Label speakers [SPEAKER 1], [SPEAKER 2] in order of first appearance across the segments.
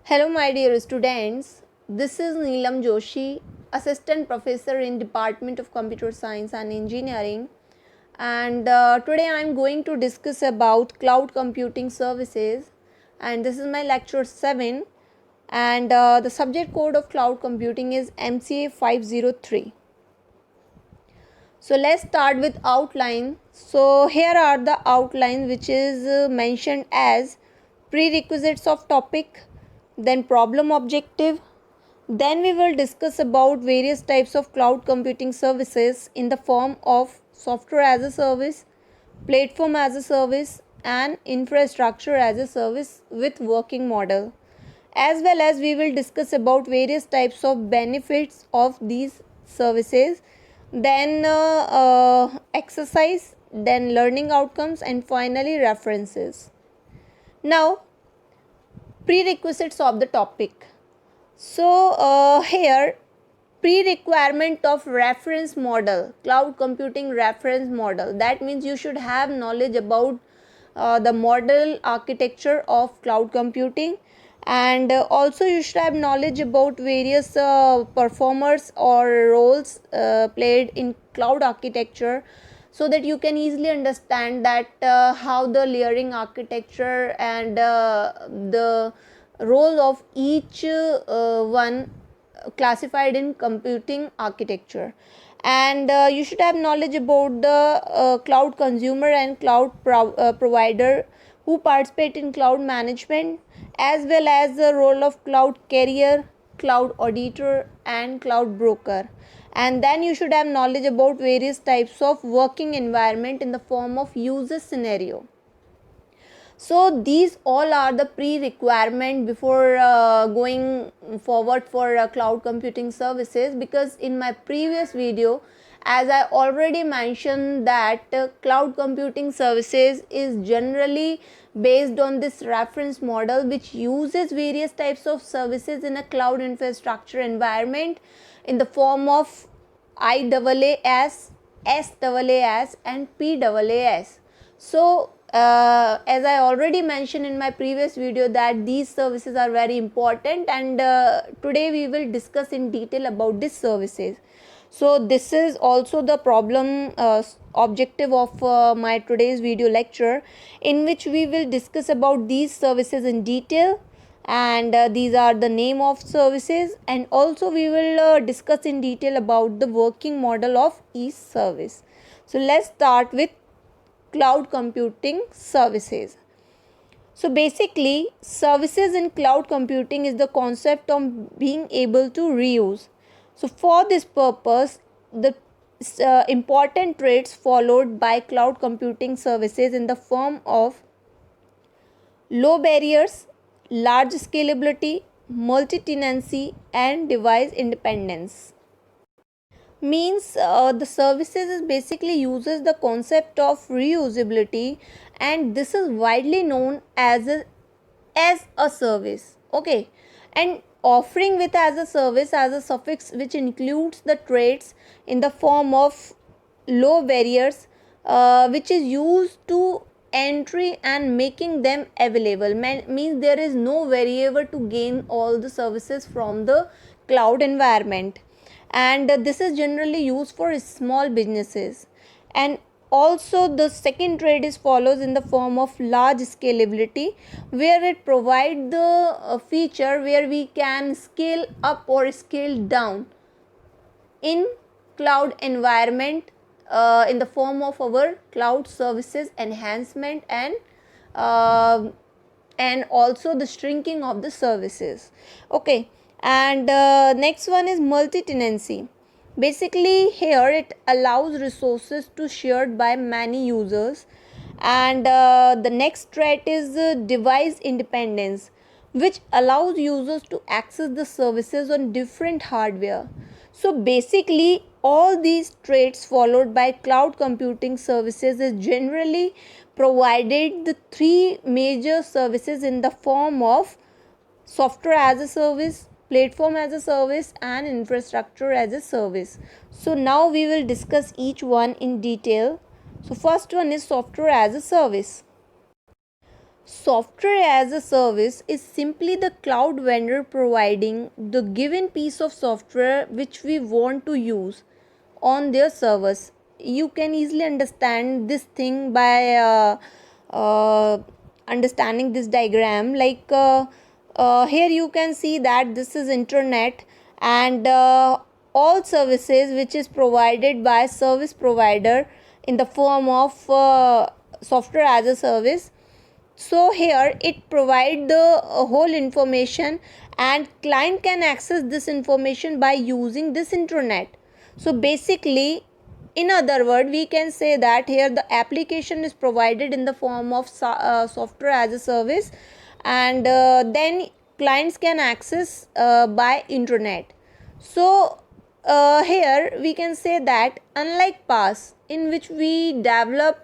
[SPEAKER 1] Hello, my dear students. This is Neelam Joshi, Assistant Professor in Department of Computer Science and Engineering. And today I am going to discuss about cloud computing services. And this is my lecture 7. And the subject code of cloud computing is MCA 503. So let's start with outline. So here are the outlines which is mentioned as prerequisites of topic, then problem objective, then we will discuss about various types of cloud computing services in the form of software as a service, platform as a service and infrastructure as a service with working model. As well as we will discuss about various types of benefits of these services, then exercise, then learning outcomes and finally references. Now, prerequisites of the topic. So here pre-requirement of reference model, cloud computing reference model. That means you should have knowledge about the model architecture of cloud computing, and also you should have knowledge about various performers or roles played in cloud architecture, so that you can easily understand that how the layering architecture and the role of each one classified in computing architecture. And you should have knowledge about the cloud consumer and cloud provider who participate in cloud management, as well as the role of cloud carrier, cloud auditor and cloud broker. And then you should have knowledge about various types of working environment in the form of user scenario. So these all are the pre-requirement before going forward for cloud computing services, because in my previous video, as I already mentioned, that cloud computing services is generally based on this reference model, which uses various types of services in a cloud infrastructure environment in the form of IaaS, SaaS and PaaS. So as I already mentioned in my previous video that these services are very important, and today we will discuss in detail about these services. So this is also the problem objective of my today's video lecture, in which we will discuss about these services in detail, and these are the name of services, and also we will discuss in detail about the working model of each service. So let's start with cloud computing services. So basically, services in cloud computing is the concept of being able to reuse. So for this purpose, the important traits followed by cloud computing services in the form of low barriers, large scalability, multi-tenancy and device independence. Means the services is basically uses the concept of reusability, and this is widely known as a service. Okay, and offering with as a service as a suffix which includes the traits in the form of low barriers, which is used to entry and making them available. Means there is no barrier to gain all the services from the cloud environment, and this is generally used for small businesses. And also the second trait is follows in the form of large scalability, where it provides the feature where we can scale up or scale down in cloud environment in the form of our cloud services enhancement, uh, and also the shrinking of the services. Okay, and next one is multi-tenancy. Basically here it allows resources to shared by many users. And the next trait is device independence, which allows users to access the services on different hardware. So basically all these traits followed by cloud computing services is generally provided the three major services in the form of software as a service, platform as a service and infrastructure as a service. So now we will discuss each one in detail. So first one is software as a service. Software as a service is simply the cloud vendor providing the given piece of software which we want to use on their servers. You can easily understand this thing by uh, understanding this diagram. Here you can see that this is internet, and all services which is provided by service provider in the form of software as a service. So here it provide the whole information, and client can access this information by using this internet. So basically, in other word, we can say that here the application is provided in the form of software as a service, and then clients can access by internet. So here we can say that unlike past in which we developed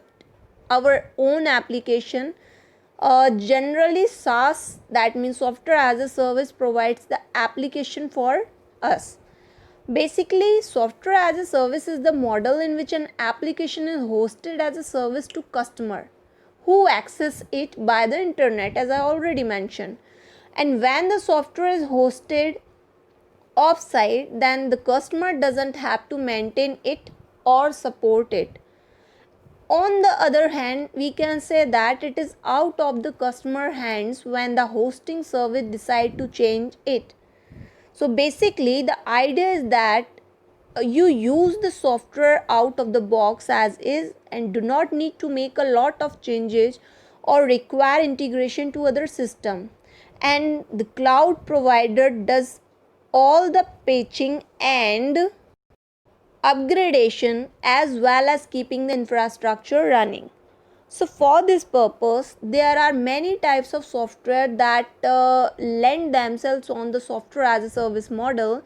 [SPEAKER 1] our own application, generally SaaS, that means software as a service, provides the application for us. Basically, software as a service is the model in which an application is hosted as a service to customer who access it by the internet, as I already mentioned. And when the software is hosted offsite, then the customer doesn't have to maintain it or support it. On the other hand, we can say that it is out of the customer hands when the hosting service decide to change it. So basically the idea is that you use the software out of the box as is and do not need to make a lot of changes or require integration to other system, and the cloud provider does all the patching and upgradation as well as keeping the infrastructure running. So for this purpose, there are many types of software that lend themselves on the software as a service model.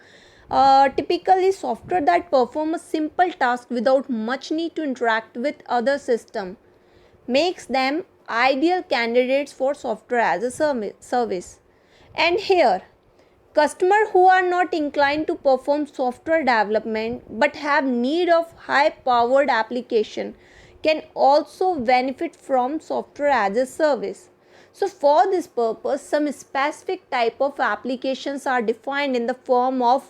[SPEAKER 1] Typically software that perform a simple task without much need to interact with other system makes them ideal candidates for software as a service. And here, customers who are not inclined to perform software development but have need of high powered application can also benefit from software as a service. So for this purpose, some specific type of applications are defined in the form of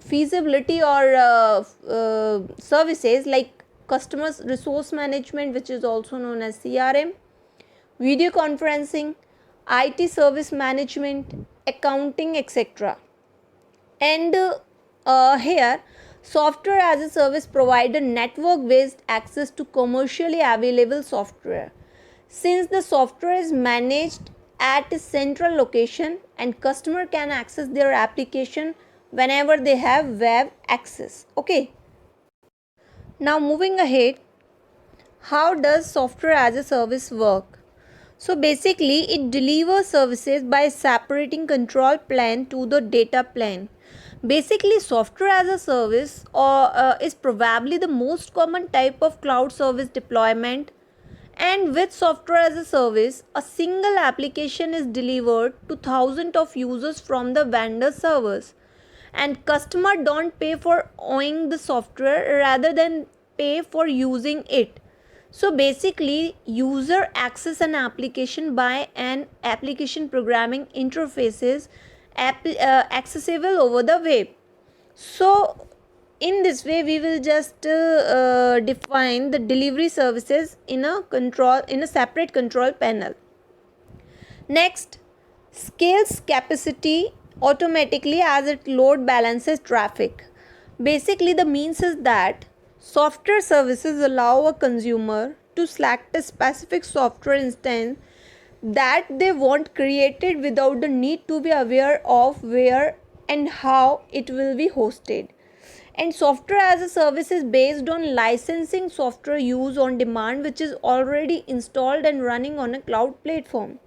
[SPEAKER 1] feasibility or services like customers resource management, which is also known as CRM, video conferencing, IT service management, accounting, etc. And here, software as a service provide a network based access to commercially available software. Since the software is managed at a central location and customer can access their application whenever they have web access. Okay. Now moving ahead, how does software as a service work? So basically it delivers services by separating control plane to the data plane. Basically software as a service is probably the most common type of cloud service deployment, and with software as a service a single application is delivered to thousands of users from the vendor servers, and customer don't pay for owning the software rather than pay for using it. So basically user access an application by an application programming interfaces accessible over the web. So in this way we will just define the delivery services in a separate control panel. Next, scales capacity automatically as it load balances traffic. Basically the means is that software services allow a consumer to select a specific software instance that they want created without the need to be aware of where and how it will be hosted. And software as a service is based on licensing software use on demand which is already installed and running on a cloud platform.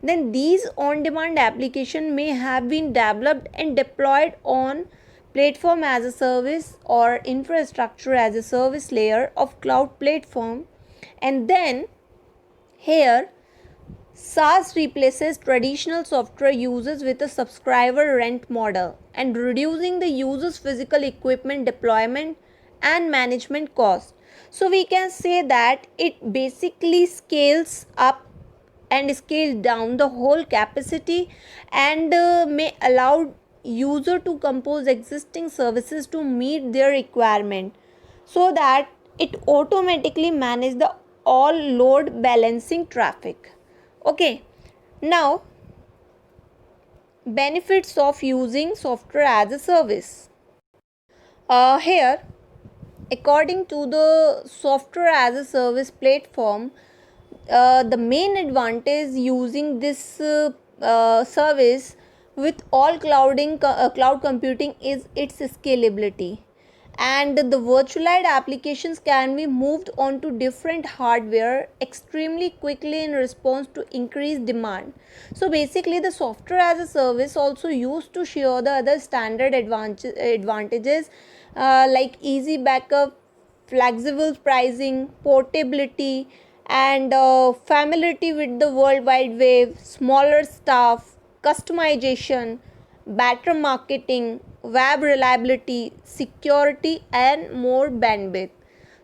[SPEAKER 1] Then these on demand application may have been developed and deployed on platform as a service or infrastructure as a service layer of cloud platform. And then here SaaS replaces traditional software uses with a subscriber rent model and reducing the user's physical equipment deployment and management cost. So we can say that it basically scales up and scale down the whole capacity, and may allow user to compose existing services to meet their requirement, so that it automatically manage the all load balancing traffic. Okay, now benefits of using software as a service. Here, according to the software as a service platform, the main advantage using this service with all cloud computing is its scalability, and the virtualized applications can be moved onto different hardware extremely quickly in response to increased demand. So basically the software as a service also used to share the other standard advantages, like easy backup, flexible pricing, portability, and familiarity with the World Wide Web, smaller staff, customization, better marketing, web reliability, security, and more bandwidth.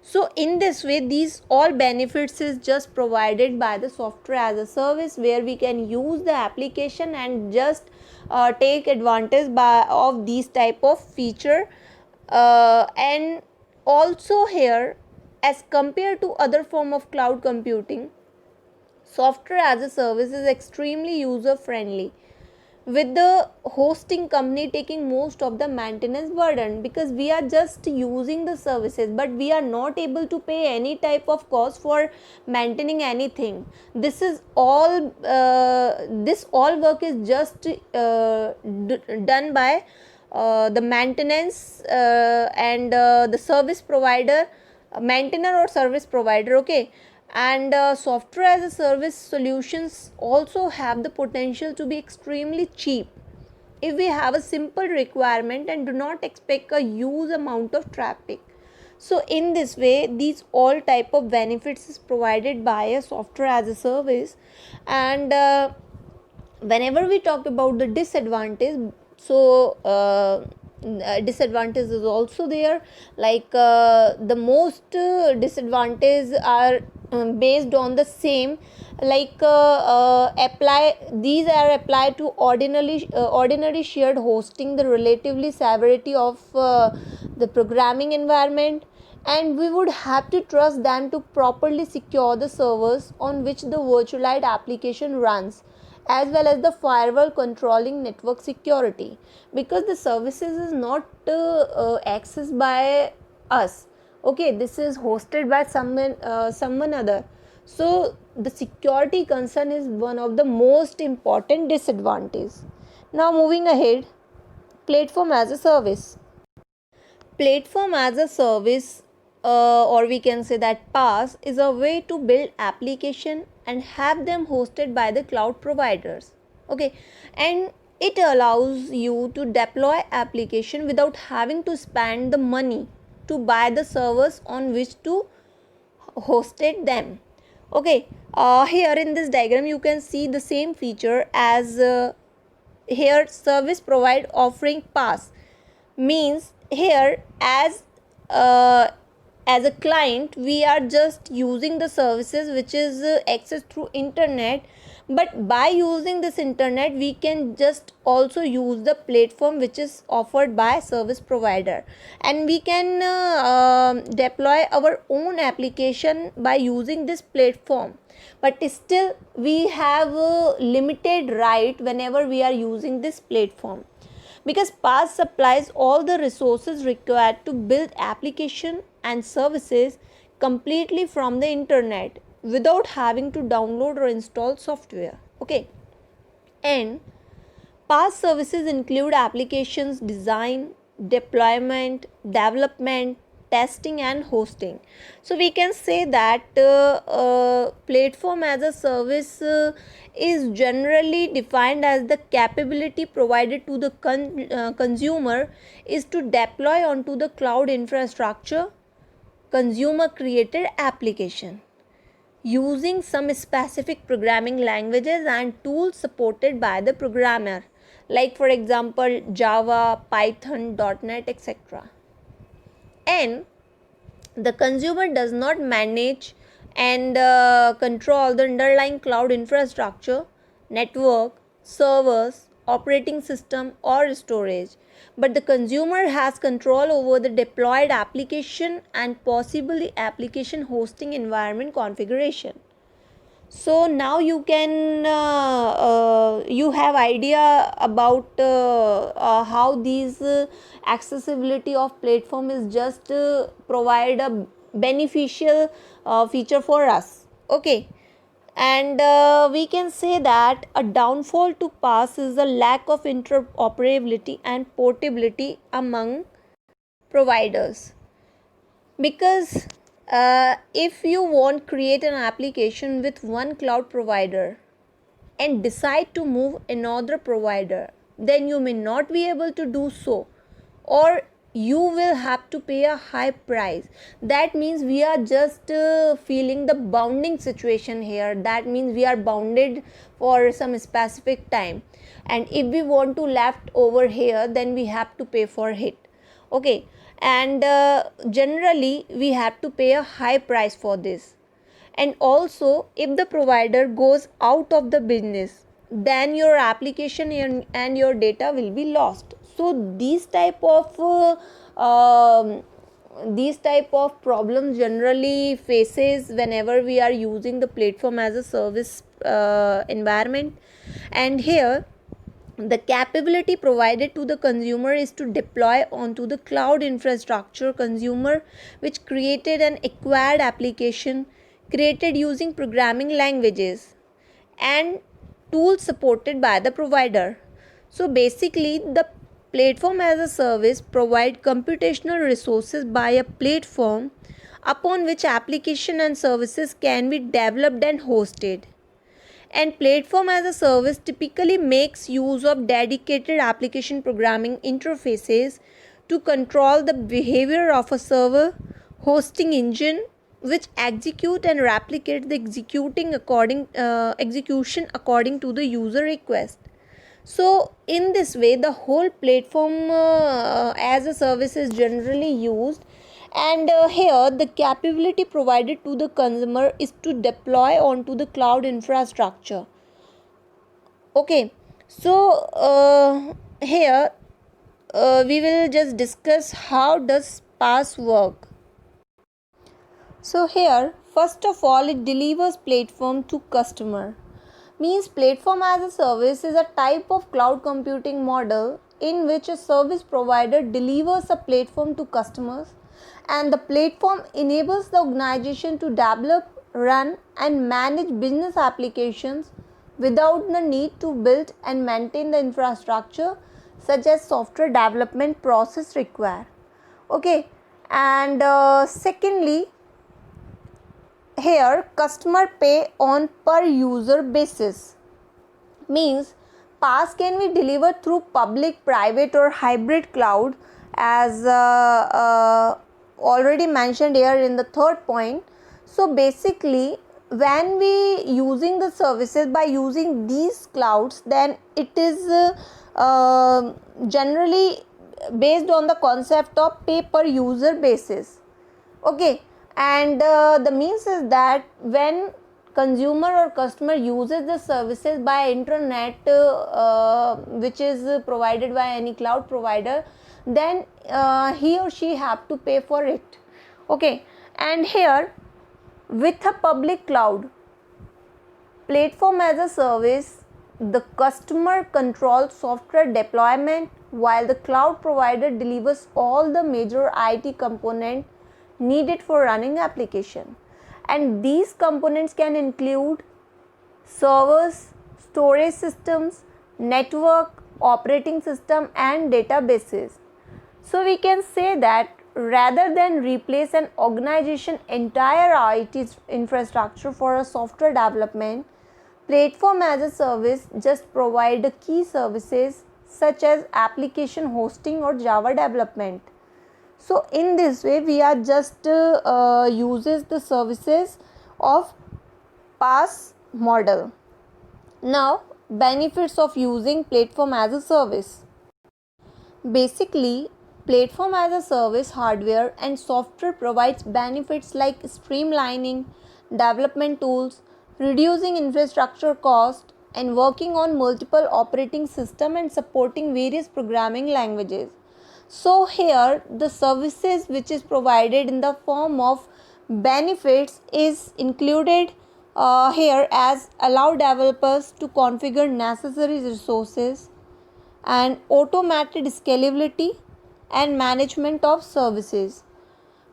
[SPEAKER 1] So in this way, these all benefits is just provided by the software as a service, where we can use the application and just take advantage of these type of feature. And also here, as compared to other form of cloud computing, software as a service is extremely user friendly, with the hosting company taking most of the maintenance burden, because we are just using the services but we are not able to pay any type of cost for maintaining anything. This all work is just done by the maintenance and the service provider, maintainer or service provider. Okay, and software as a service solutions also have the potential to be extremely cheap if we have a simple requirement and do not expect a huge amount of traffic. So in this way, these all type of benefits is provided by a software as a service. And whenever we talk about the disadvantage, so disadvantage is also there, like the most disadvantage are based on the same, like apply these are applied to ordinary shared hosting, the relatively severity of the programming environment, and we would have to trust them to properly secure the servers on which the virtualized application runs, as well as the firewall controlling network security, because the services is not accessed by us. Okay, this is hosted by someone other. So the security concern is one of the most important disadvantages. Now moving ahead, platform as a service. Platform as a service, or we can say that PaaS, is a way to build application and have them hosted by the cloud providers. Okay, and it allows you to deploy application without having to spend the money to buy the servers on which to hosted them. Okay, here in this diagram you can see the same feature as here service provide offering PaaS means here uh, as a client we are just using the services which is accessed through internet, but by using this internet we can just also use the platform which is offered by service provider, and we can deploy our own application by using this platform. But still we have a limited right whenever we are using this platform, because PaaS supplies all the resources required to build application and services completely from the internet without having to download or install software. Okay, and PaaS services include applications design, deployment, development, testing, and hosting. So we can say that platform as a service is generally defined as the capability provided to the consumer is to deploy onto the cloud infrastructure consumer created application using some specific programming languages and tools supported by the programmer, like for example Java, Python, .NET, etc. And The consumer does not manage and control the underlying cloud infrastructure, network, servers, operating system, or storage, but the consumer has control over the deployed application and possibly application hosting environment configuration. So now you can you have idea about how these accessibility of platform is just provide a beneficial feature for us. Okay, and we can say that a downfall to PaaS is the lack of interoperability and portability among providers. Because if you want create an application with one cloud provider and decide to move another provider, then you may not be able to do so, or you will have to pay a high price. That means we are just feeling the bounding situation here. That means we are bounded for some specific time, and if we want to left over here, then we have to pay for it. Okay, and generally we have to pay a high price for this. And also, if the provider goes out of the business, then your application and your data will be lost. So these type of problems generally faces whenever we are using the platform as a service environment. And here the capability provided to the consumer is to deploy onto the cloud infrastructure consumer, which created an acquired application created using programming languages and tools supported by the provider. So basically, the platform as a service provide computational resources by a platform upon which application and services can be developed and hosted. And platform as a service typically makes use of dedicated application programming interfaces to control the behavior of a server hosting engine, which execute and replicate the execution according to the user request. So in this way, the whole platform as a service is generally used. And here the capability provided to the consumer is to deploy onto the cloud infrastructure. Okay, so here we will just discuss how does PaaS work. So here, first of all, it delivers platform to customer. Means platform as a service is a type of cloud computing model in which a service provider delivers a platform to customers, and the platform enables the organization to develop, run and manage business applications without the need to build and maintain the infrastructure such as software development process require. Okay, and secondly, here customer pay on per user basis. Means PaaS can be delivered through public, private or hybrid cloud, as already mentioned here in the third point. So basically, when we using the services by using these clouds, then it is generally based on the concept of pay per user basis. Okay, and the means is that when consumer or customer uses the services by internet which is provided by any cloud provider, then he or she have to pay for it. Okay, and here with a public cloud platform as a service, the customer controls software deployment while the cloud provider delivers all the major IT components needed for running application. And these components can include servers, storage systems, network, operating system and databases. So we can say that rather than replace an organization entire IT infrastructure for a software development, platform as a service just provide the key services such as application hosting or Java development. So in this way we are just uses the services of PaaS model. Now, benefits of using platform as a service. Basically, Platform as a service hardware and software provides benefits like streamlining development tools, reducing infrastructure cost, and working on multiple operating systems and supporting various programming languages. So here the services which is provided in the form of benefits is included here as allow developers to configure necessary resources and automated scalability and management of services.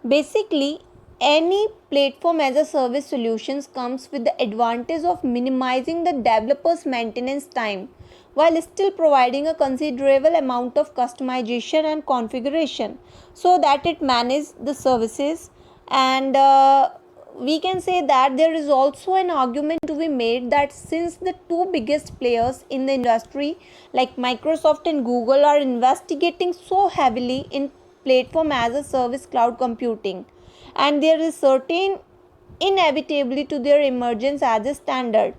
[SPEAKER 1] Basically, any platform as a service solutions comes with the advantage of minimizing the developer's maintenance time while still providing a considerable amount of customization and configuration so that it manages the services. And we can say that there is also an argument to be made that since the two biggest players in the industry like Microsoft and Google are investigating so heavily in platform as a service cloud computing, and there is certain inevitably to their emergence as a standard.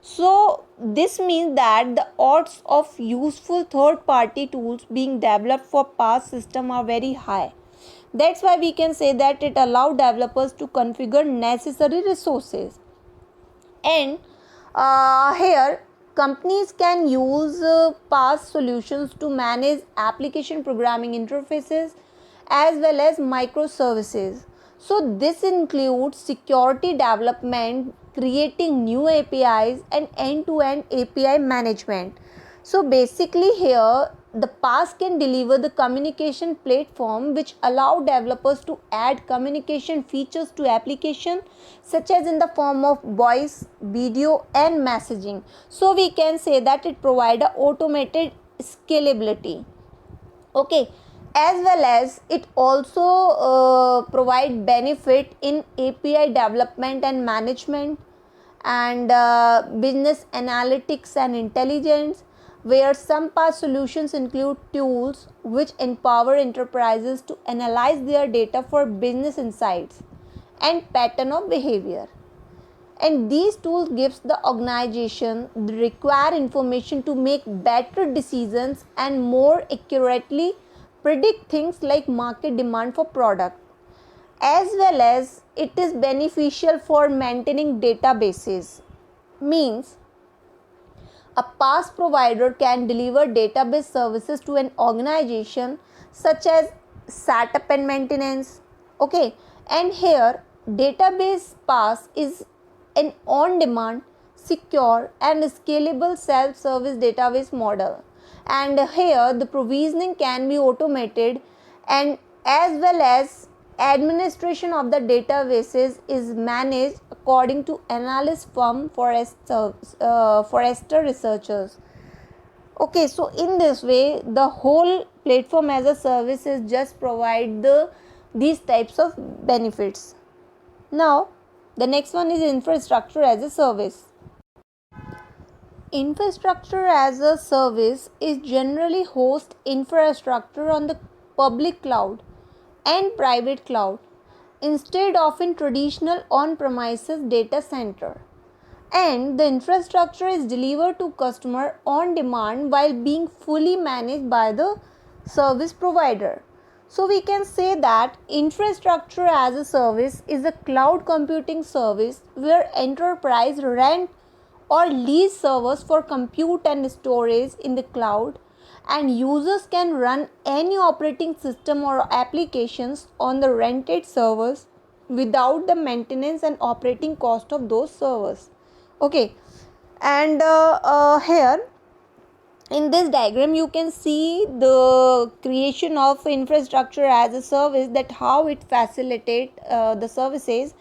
[SPEAKER 1] So this means that the odds of useful third party tools being developed for past system are very high. That's why we can say that it allows developers to configure necessary resources. And here companies can use past solutions to manage application programming interfaces as well as microservices. So this includes security development, creating new APIs, and end-to-end API management. So basically here the PaaS can deliver the communication platform which allow developers to add communication features to application such as in the form of voice, video and messaging. So we can say that it provide a automated scalability. Okay, as well as it also provide benefit in API development and management and business analytics and intelligence, where some past solutions include tools which empower enterprises to analyze their data for business insights and pattern of behavior. And these tools gives the organization the required information to make better decisions and more accurately predict things like market demand for product. As well as it is beneficial for maintaining databases, means a PaaS provider can deliver database services to an organization such as setup and maintenance. Okay, and here database PaaS is an on-demand, secure and scalable self-service database model. And here the provisioning can be automated, and as well as administration of the databases is managed according to analyst firm Forrester researchers. Okay, so in this way the whole platform as a service is just provide these types of benefits. Now the next one is infrastructure as a service. Infrastructure as a service is generally host infrastructure on the public cloud and private cloud instead of in traditional on-premises data center, and the infrastructure is delivered to customer on demand while being fully managed by the service provider. So we can say that infrastructure as a service is a cloud computing service where enterprise rent or lease servers for compute and storage in the cloud, and users can run any operating system or applications on the rented servers without the maintenance and operating cost of those servers. Okay, and here in this diagram you can see the creation of infrastructure as a service, that how it facilitate the services.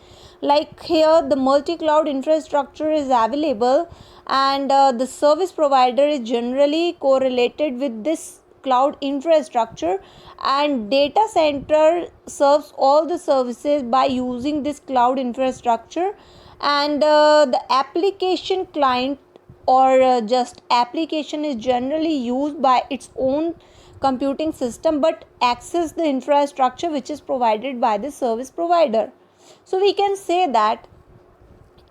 [SPEAKER 1] Like here the multi-cloud infrastructure is available, and the service provider is generally correlated with this cloud infrastructure, and data center serves all the services by using this cloud infrastructure, and the application client or just application is generally used by its own computing system but access the infrastructure which is provided by the service provider. So we can say that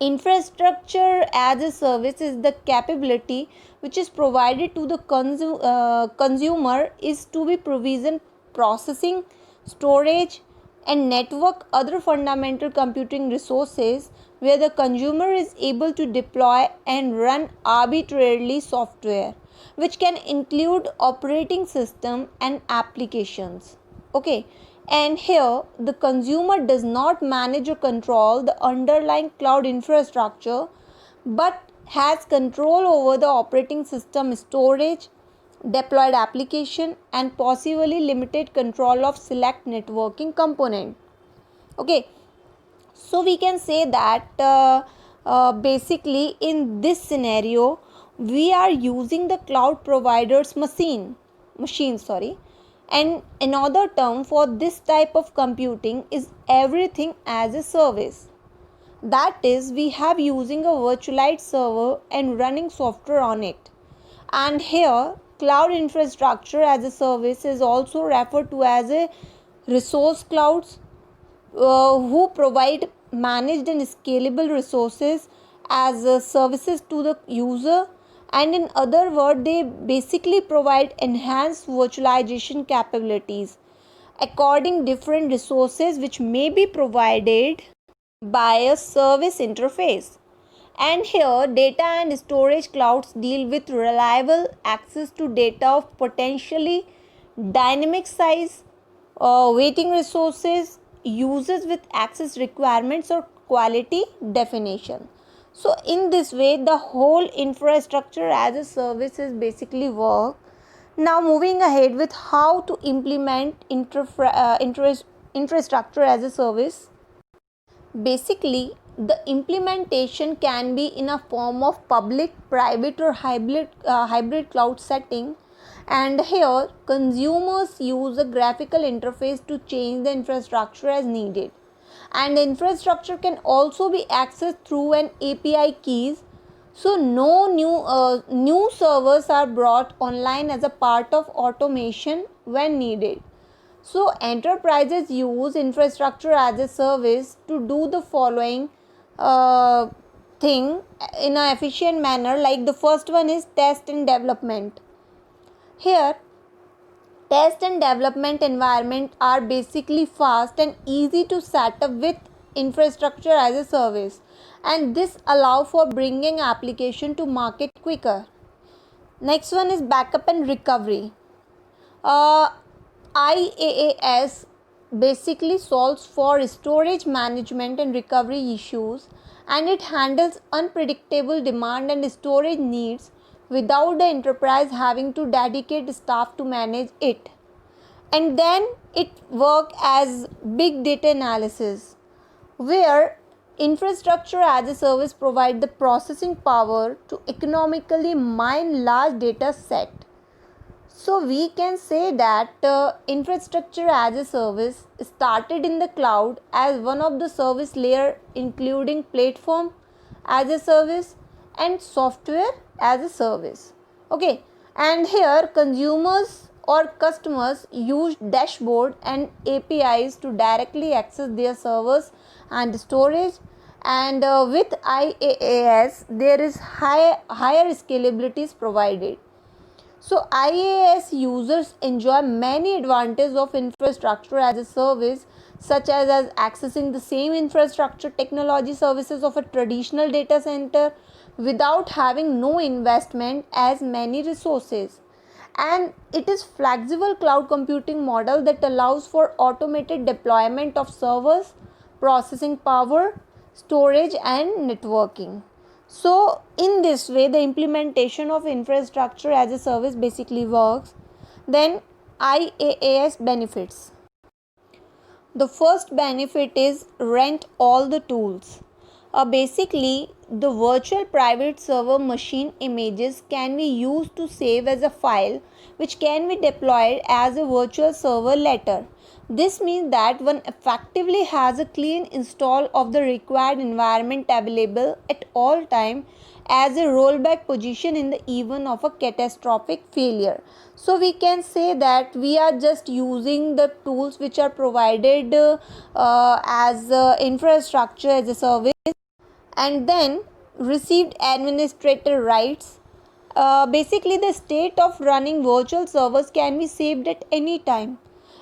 [SPEAKER 1] infrastructure as a service is the capability which is provided to the consumer is to be provision processing, storage, and network other fundamental computing resources where the consumer is able to deploy and run arbitrarily software, which can include operating system and applications. Okay, and here the consumer does not manage or control the underlying cloud infrastructure but has control over the operating system, storage, deployed application, and possibly limited control of select networking component. Okay, so we can say that basically in this scenario we are using the cloud provider's machine, sorry. And another term for this type of computing is everything as a service. That is, we have using a virtualized server and running software on it. And here cloud infrastructure as a service is also referred to as a resource clouds, who provide managed and scalable resources as services to the user, and in other words they basically provide enhanced virtualization capabilities according different resources which may be provided by a service interface. And here data and storage clouds deal with reliable access to data of potentially dynamic size, waiting resources, uses with access requirements or quality definition. So in this way the whole infrastructure as a service is basically work. Now moving ahead with how to implement infrastructure as a service. Basically, the implementation can be in a form of public, private, or hybrid cloud setting. And here, consumers use a graphical interface to change the infrastructure as needed. And the infrastructure can also be accessed through an API keys. So no new servers are brought online as a part of automation when needed. So enterprises use infrastructure as a service to do the following thing in an efficient manner. Like the first one is test and development. Here test and development environment are basically fast and easy to set up with infrastructure as a service, and this allow for bringing application to market quicker. Next one is backup and recovery. uh, IaaS basically solves for storage management and recovery issues, and it handles unpredictable demand and storage needs without the enterprise having to dedicate staff to manage it. And then it work as big data analysis, where infrastructure as a service provide the processing power to economically mine large data set. So we can say that infrastructure as a service started in the cloud as one of the service layer, including platform as a service and software as a service. Okay, and here consumers or customers use dashboard and APIs to directly access their servers and storage. And with IaaS there is higher scalabilities provided. So IaaS users enjoy many advantages of infrastructure as a service, such as accessing the same infrastructure technology services of a traditional data center without having no investment as many resources. And it is flexible cloud computing model that allows for automated deployment of servers, processing power, storage, and networking. So in this way the implementation of infrastructure as a service basically works. Then IaaS benefits. The first benefit is rent all the tools. Basically, the virtual private server machine images can be used to save as a file, which can be deployed as a virtual server later. This means that one effectively has a clean install of the required environment available at all time as a rollback position in the event of a catastrophic failure. So we can say that we are just using the tools which are provided as infrastructure as a service, and then received administrator rights. Basically, the state of running virtual servers can be saved at any time,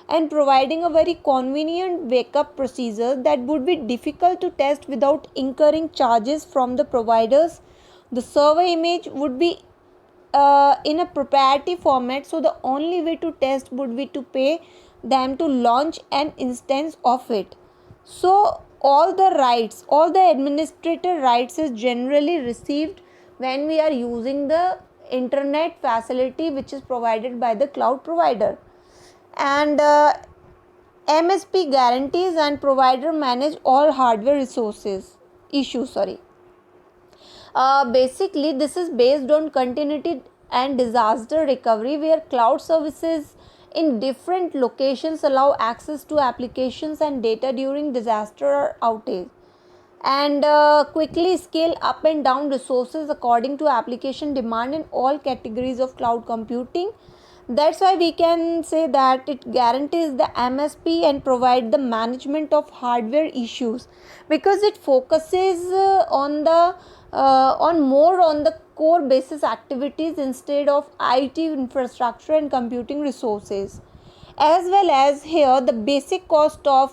[SPEAKER 1] and providing a very convenient backup procedure that would be difficult to test without incurring charges from the providers. The server image would be in a proprietary format, so the only way to test would be to pay them to launch an instance of it. So all the administrator rights is generally received when we are using the internet facility which is provided by the cloud provider. And MSP guarantees and provider manage all hardware issues. Basically, this is based on continuity and disaster recovery, where cloud services in different locations allow access to applications and data during disaster or outage, and quickly scale up and down resources according to application demand in all categories of cloud computing. That's why we can say that it guarantees the MSP and provide the management of hardware issues, because it focuses on more on the core basis activities instead of IT infrastructure and computing resources. As well as here, the basic cost of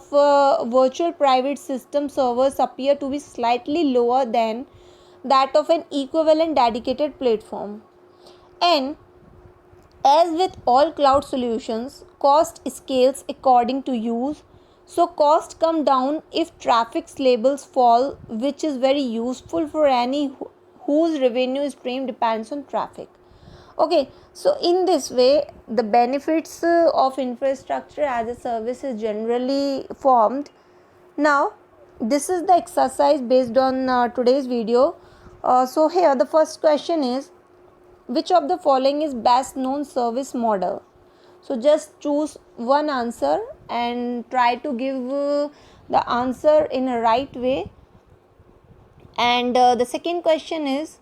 [SPEAKER 1] virtual private system servers appear to be slightly lower than that of an equivalent dedicated platform. And as with all cloud solutions, cost scales according to use. So cost come down if traffic levels fall, which is very useful for any whose revenue stream depends on traffic. Okay, so in this way, the benefits of infrastructure as a service is generally formed. Now, this is the exercise based on today's video. So here the first question is, which of the following is best known service model? So just choose one answer and try to give the answer in a right way. And the second question is,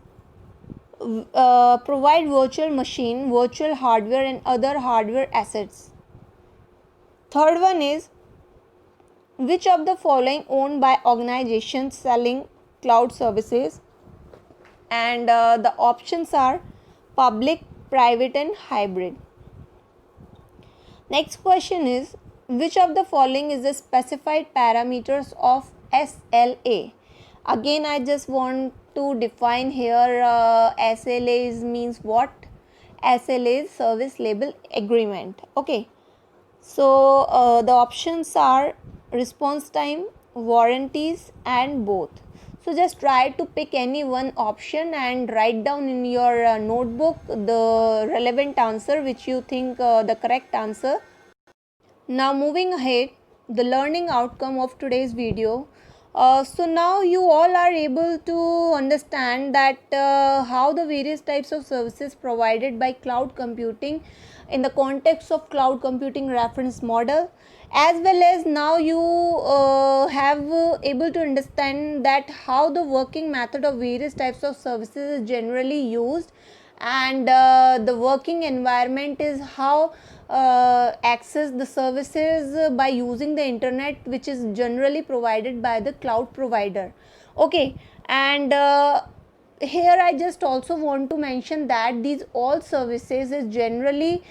[SPEAKER 1] provide virtual machine, virtual hardware and other hardware assets. Third one is, which of the following owned by organizations selling cloud services? And the options are public, private and hybrid. Next question is, which of the following is the specified parameters of SLA? Again, I just want to define here, SLA means what? SLA is service level agreement. Okay. So the options are response time, warranties and both. So just try to pick any one option and write down in your notebook the relevant answer which you think the correct answer. Now moving ahead, the learning outcome of today's video. So now you all are able to understand that how the various types of services provided by cloud computing in the context of cloud computing reference model, as well as now you have able to understand that how the working method of various types of services is generally used, and the working environment is how access the services by using the internet, which is generally provided by the cloud provider. Okay, and here I just also want to mention that these all services is generally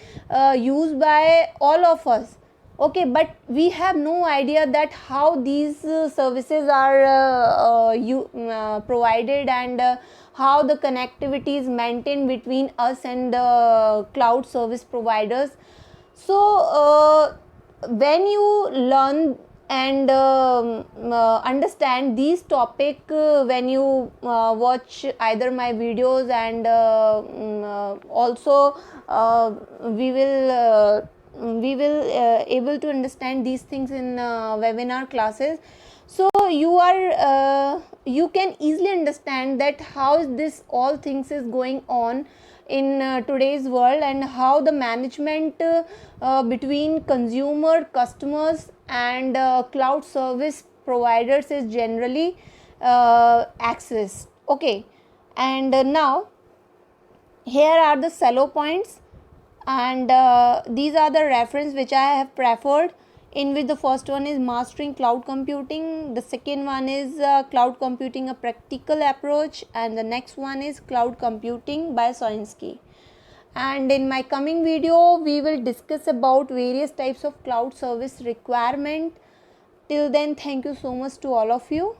[SPEAKER 1] used by all of us. Okay, but we have no idea that how these services are provided, and how the connectivity is maintained between us and the cloud service providers. So when you learn and understand these topic, when you watch either my videos, and also we will able to understand these things in webinar classes. So you can easily understand that how this all things is going on in today's world, and how the management between consumer, customers and cloud service providers is generally accessed. Okay, and now here are the shallow points, and these are the reference which I have preferred, in which the first one is Mastering Cloud Computing, the second one is Cloud Computing, a Practical Approach, and the next one is Cloud Computing by Sojinski. and in my coming video we will discuss about various types of cloud service requirement. Till then, thank you so much to all of you.